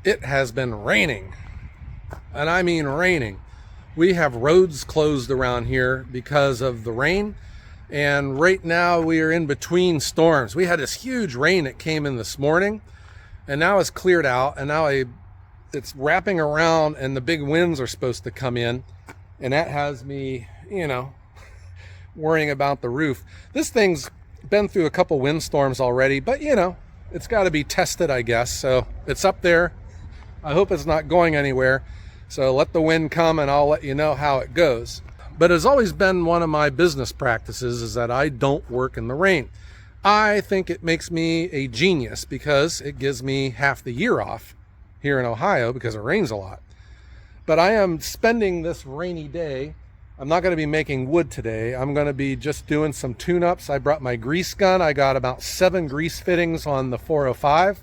It has been raining, and I mean raining. We have roads closed around here because of the rain, and right now we are in between storms. We had this huge rain that came in this morning, and now it's cleared out, and now it's wrapping around, and the big winds are supposed to come in, and that has me, worrying about the roof. This thing's been through a couple windstorms already, but it's got to be tested, I guess. So it's up there. I hope it's not going anywhere. So let the wind come and I'll let you know how it goes. But it's always been one of my business practices is that I don't work in the rain. I think it makes me a genius because it gives me half the year off here in Ohio because it rains a lot. But I am spending this rainy day. I'm not going to be making wood today. I'm going to be just doing some tune-ups. I brought my grease gun. I got about 7 grease fittings on the 405.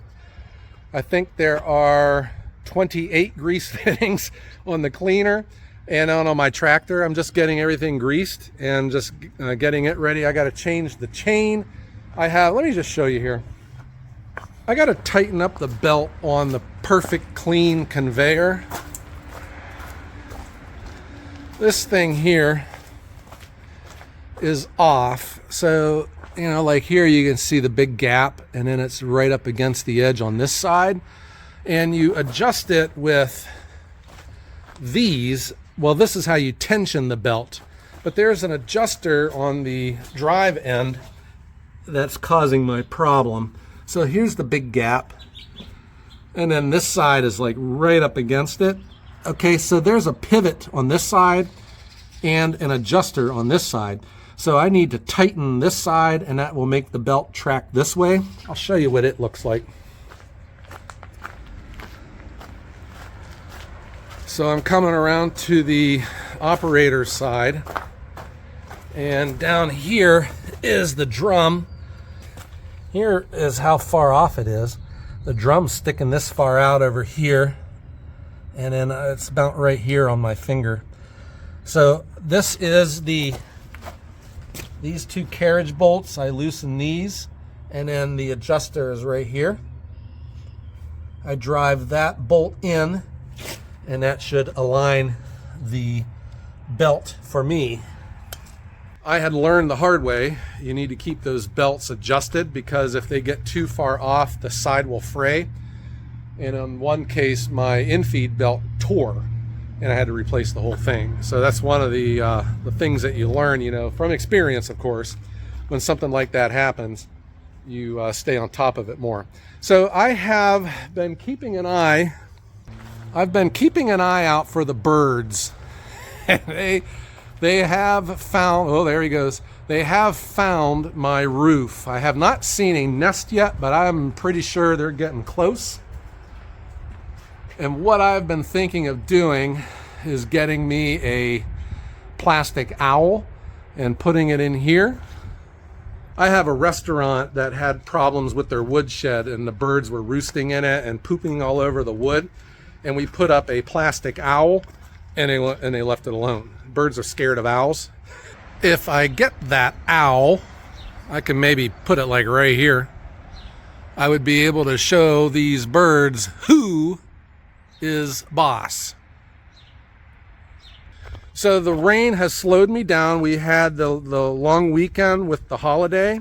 I think there are 28 grease fittings on the cleaner and on my tractor. I'm just getting everything greased and just getting it ready. I got to change the chain. Let me just show you here. I got to tighten up the belt on the Perfect Clean conveyor. This thing here is off. So, like here you can see the big gap, and then it's right up against the edge on this side. And you adjust it with these. Well, this is how you tension the belt. But there's an adjuster on the drive end that's causing my problem. So here's the big gap. And then this side is like right up against it. Okay, so there's a pivot on this side and an adjuster on this side. So I need to tighten this side, and that will make the belt track this way. I'll show you what it looks like. So I'm coming around to the operator's side, and down here is the drum. Here is how far off it is. The drum's sticking this far out over here, and then it's about right here on my finger. So this is these 2 carriage bolts. I loosen these, and then the adjuster is right here. I drive that bolt in, and that should align the belt for me. I had learned the hard way, you need to keep those belts adjusted because if they get too far off, the side will fray. And in one case, my infeed belt tore, and I had to replace the whole thing. So that's one of the things that you learn, from experience, of course. When something like that happens, you stay on top of it more. So I have been keeping an eye. I've been keeping an eye out for the birds. They have found, oh, there he goes. They have found my roof. I have not seen a nest yet, but I'm pretty sure they're getting close. And what I've been thinking of doing is getting me a plastic owl and putting it in here. I have a restaurant that had problems with their wood shed, and the birds were roosting in it and pooping all over the wood. And we put up a plastic owl, and they left it alone. Birds are scared of owls. If I get that owl, I can maybe put it like right here. I would be able to show these birds who is boss. So the rain has slowed me down. We had the long weekend with the holiday,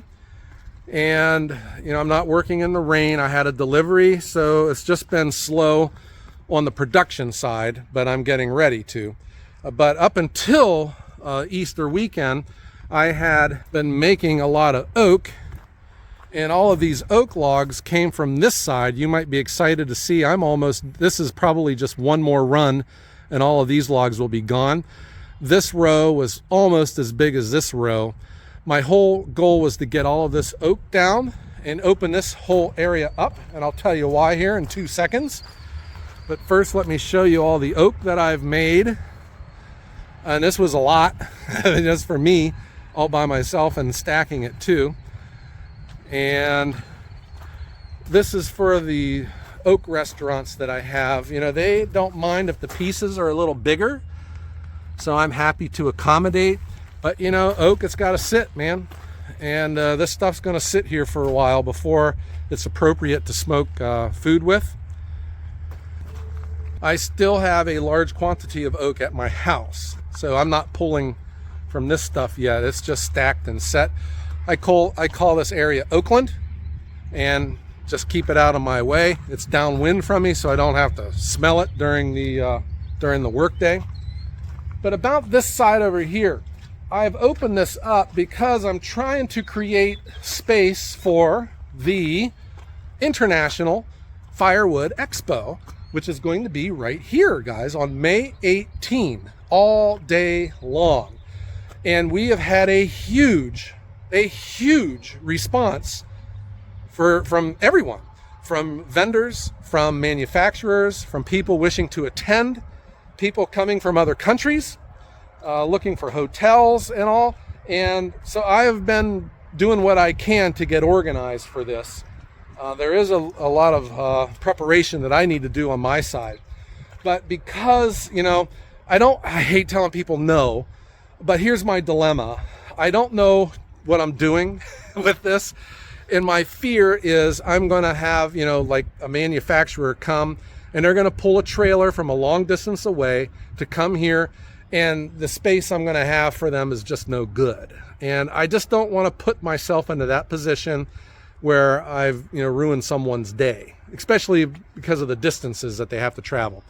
and I'm not working in the rain. I had a delivery, so it's just been slow on the production side, but I'm getting ready to. But up until Easter weekend, I had been making a lot of oak, and all of these oak logs came from this side. You might be excited to see this is probably just one more run, and all of these logs will be gone. This row was almost as big as this row. My whole goal was to get all of this oak down and open this whole area up, and I'll tell you why here in 2 seconds. But first, let me show you all the oak that I've made. And this was a lot, just for me, all by myself, and stacking it too. And this is for the oak restaurants that I have. They don't mind if the pieces are a little bigger, so I'm happy to accommodate. But oak, it's got to sit, man. And this stuff's going to sit here for a while before it's appropriate to smoke food with. I still have a large quantity of oak at my house, so I'm not pulling from this stuff yet. It's just stacked and set. I call this area Oakland, and just keep it out of my way. It's downwind from me, so I don't have to smell it during the workday. But about this side over here, I've opened this up because I'm trying to create space for the International Firewood Expo, which is going to be right here, guys, on May 18, all day long. And we have had a huge response from everyone, from vendors, from manufacturers, from people wishing to attend, people coming from other countries, looking for hotels and all. And so I have been doing what I can to get organized for this. There is a lot of preparation that I need to do on my side. But because, I hate telling people no, but here's my dilemma. I don't know what I'm doing with this. And my fear is I'm going to have, like a manufacturer come, and they're going to pull a trailer from a long distance away to come here, and the space I'm going to have for them is just no good. And I just don't want to put myself into that position where I've, ruined someone's day, especially because of the distances that they have to travel.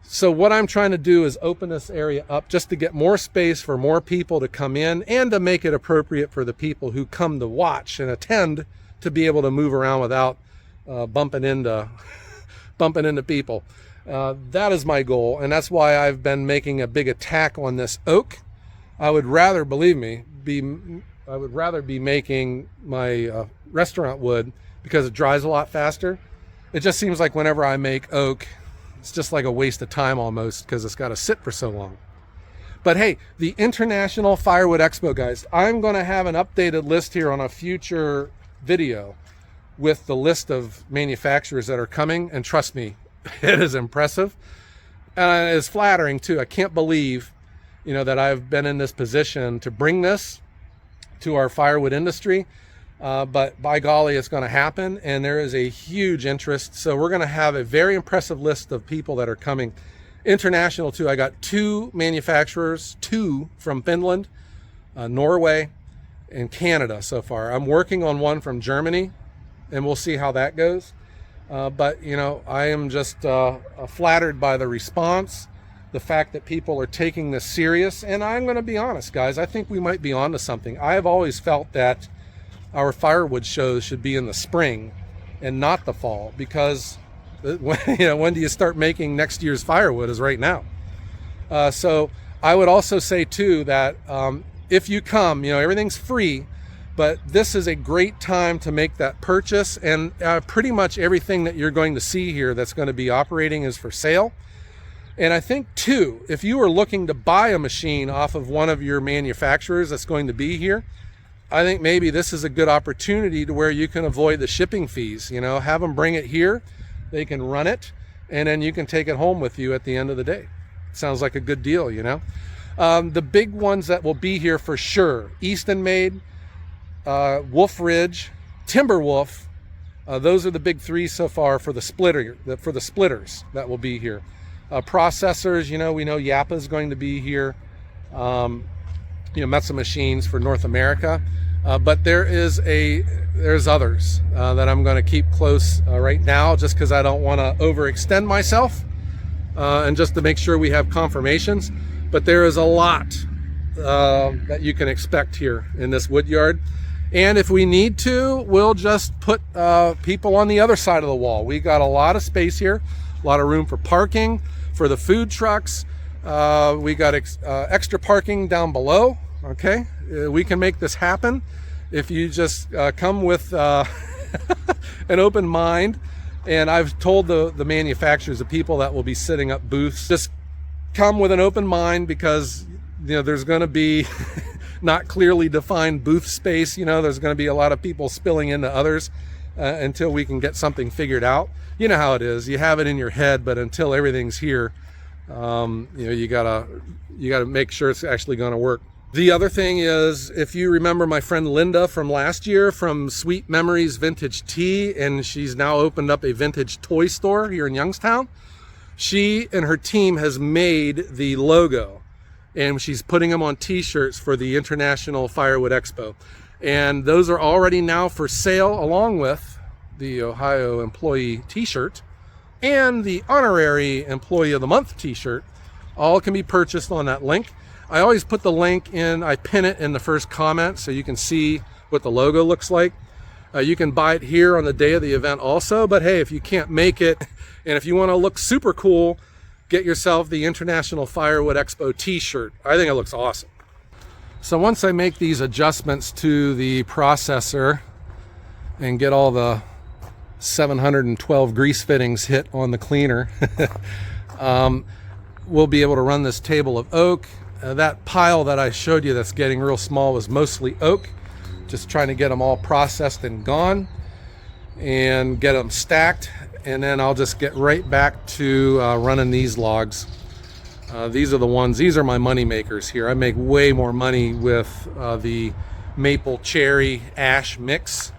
So what I'm trying to do is open this area up just to get more space for more people to come in, and to make it appropriate for the people who come to watch and attend to be able to move around without bumping into people. That is my goal, and that's why I've been making a big attack on this oak. I would rather, believe me, be making my restaurant wood, because it dries a lot faster. It just seems like whenever I make oak, it's just like a waste of time almost, because it's got to sit for so long. But hey, the International Firewood Expo, guys, I'm going to have an updated list here on a future video with the list of manufacturers that are coming. And trust me, it is impressive. And it's flattering too. I can't believe, that I've been in this position to bring this to our firewood industry. But by golly, it's going to happen, and there is a huge interest. So we're going to have a very impressive list of people that are coming. International too. I got 2 manufacturers, 2 from Finland, Norway, and Canada so far. I'm working on one from Germany, and we'll see how that goes. But I am just flattered by the response, the fact that people are taking this serious. And I'm going to be honest, guys, I think we might be onto something. I have always felt that our firewood shows should be in the spring and not the fall, because when do you start making next year's firewood is right now. So I would also say too that if you come, everything's free, but this is a great time to make that purchase. And pretty much everything that you're going to see here that's going to be operating is for sale. And I think too, if you are looking to buy a machine off of one of your manufacturers that's going to be here, I think maybe this is a good opportunity to where you can avoid the shipping fees. Have them bring it here, they can run it, and then you can take it home with you at the end of the day. Sounds like a good deal, The big ones that will be here for sure: Eastonmade, Wolf Ridge, Timberwolf. Those are the big 3 so far for the splitters that will be here. Processors, we know Japa is going to be here. Metsa Machines for North America. But there's others that I'm going to keep close right now, just because I don't want to overextend myself, and just to make sure we have confirmations. But there is a lot that you can expect here in this wood yard. And if we need to, we'll just put people on the other side of the wall. We got a lot of space here, a lot of room for parking, for the food trucks. We got extra parking down below. Okay, we can make this happen if you just come with an open mind. And I've told the manufacturers, the people that will be setting up booths, just come with an open mind, because there's going to be not clearly defined booth space. There's going to be a lot of people spilling into others until we can get something figured out. You know how it is. You have it in your head, but until everything's here, you gotta make sure it's actually going to work. The other thing is, if you remember my friend Linda from last year from Sweet Memories Vintage Tea, and she's now opened up a vintage toy store here in Youngstown. She and her team has made the logo, and she's putting them on t-shirts for the International Firewood Expo. And those are already now for sale, along with the Ohio Employee t-shirt and the Honorary Employee of the Month t-shirt. All can be purchased on that link. I always put the link in, I pin it in the first comment so you can see what the logo looks like. You can buy it here on the day of the event also, but hey, if you can't make it, and if you want to look super cool, get yourself the International Firewood Expo t-shirt. I think it looks awesome. So once I make these adjustments to the processor and get all the 712 grease fittings hit on the cleaner, we'll be able to run this table of oak. That pile that I showed you that's getting real small was mostly oak. Just trying to get them all processed and gone and get them stacked. And then I'll just get right back to running these logs. These are the ones, these are my money makers here. I make way more money with the maple cherry ash mix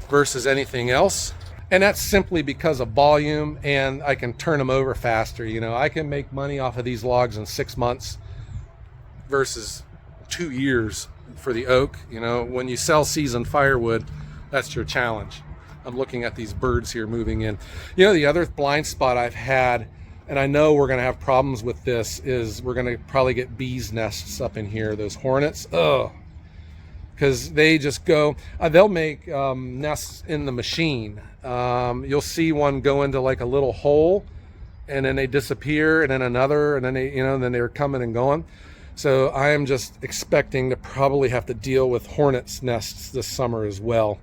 versus anything else. And that's simply because of volume, and I can turn them over faster. You know, I can make money off of these logs in 6 months versus 2 years for the oak. You know, when you sell seasoned firewood, that's your challenge. I'm looking at these birds here moving in. You know, the other blind spot I've had, and I know we're going to have problems with this, is we're going to probably get bees nests up in here, those hornets. Ugh. Because they just go, they'll make nests in the machine. You'll see one go into like a little hole, and then they disappear, and then another, and then they, you know, and then they're coming and going. So I am just expecting to probably have to deal with hornets nests this summer as well.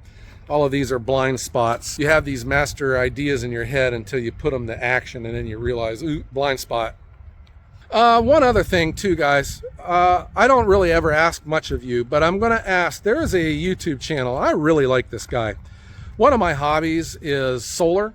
All of these are blind spots. You have these master ideas in your head until you put them to action, and then you realize, ooh, blind spot. One other thing too, guys. I don't really ever ask much of you, but I'm going to ask. There is a YouTube channel. I really like this guy. One of my hobbies is solar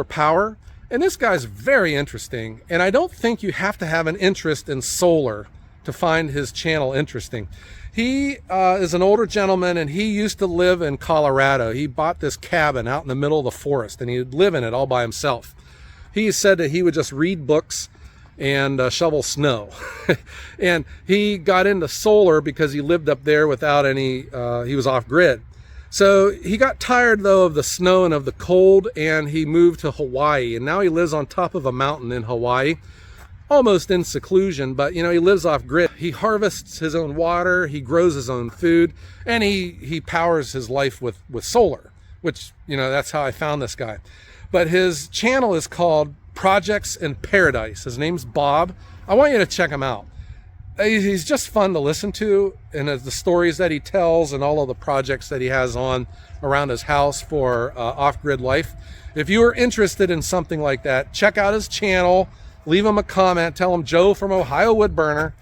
power, and this guy's very interesting. And I don't think you have to have an interest in solar to find his channel interesting. He is an older gentleman, and he used to live in Colorado. He bought this cabin out in the middle of the forest, and he'd live in it all by himself. He said that he would just read books and shovel snow. And he got into solar because he lived up there without any, he was off grid. So he got tired though of the snow and of the cold, and he moved to Hawaii, and now he lives on top of a mountain in Hawaii, almost in seclusion, but you know, he lives off grid. He harvests his own water, he grows his own food, and he powers his life with solar, which, you know, that's how I found this guy. But his channel is called Projects in Paradise. His name's Bob. I want you to check him out. He's just fun to listen to, and the stories that he tells and all of the projects that he has on around his house for off-grid life. If you are interested in something like that, check out his channel, leave him a comment, tell him Joe from Ohio Woodburner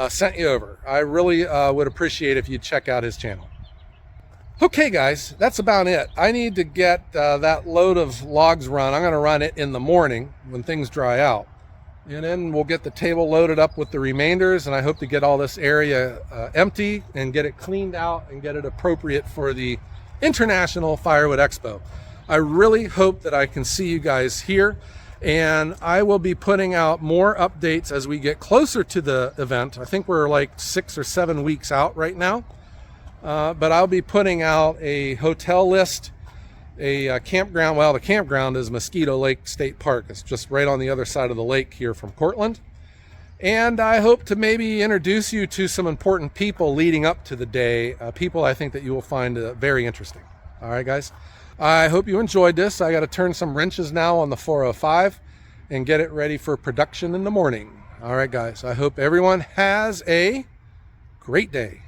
sent you over. I really would appreciate if you'd check out his channel. Okay guys, that's about it. I need to get that load of logs run. I'm going to run it in the morning when things dry out. And then we'll get the table loaded up with the remainders, and I hope to get all this area empty and get it cleaned out and get it appropriate for the International Firewood Expo. I really hope that I can see you guys here, and I will be putting out more updates as we get closer to the event. I think we're like 6 or 7 weeks out right now. But I'll be putting out a hotel list, a campground. Well, the campground is Mosquito Lake State Park. It's just right on the other side of the lake here from Cortland. And I hope to maybe introduce you to some important people leading up to the day, people I think that you will find very interesting. All right, guys. I hope you enjoyed this. I got to turn some wrenches now on the 405 and get it ready for production in the morning. All right, guys. I hope everyone has a great day.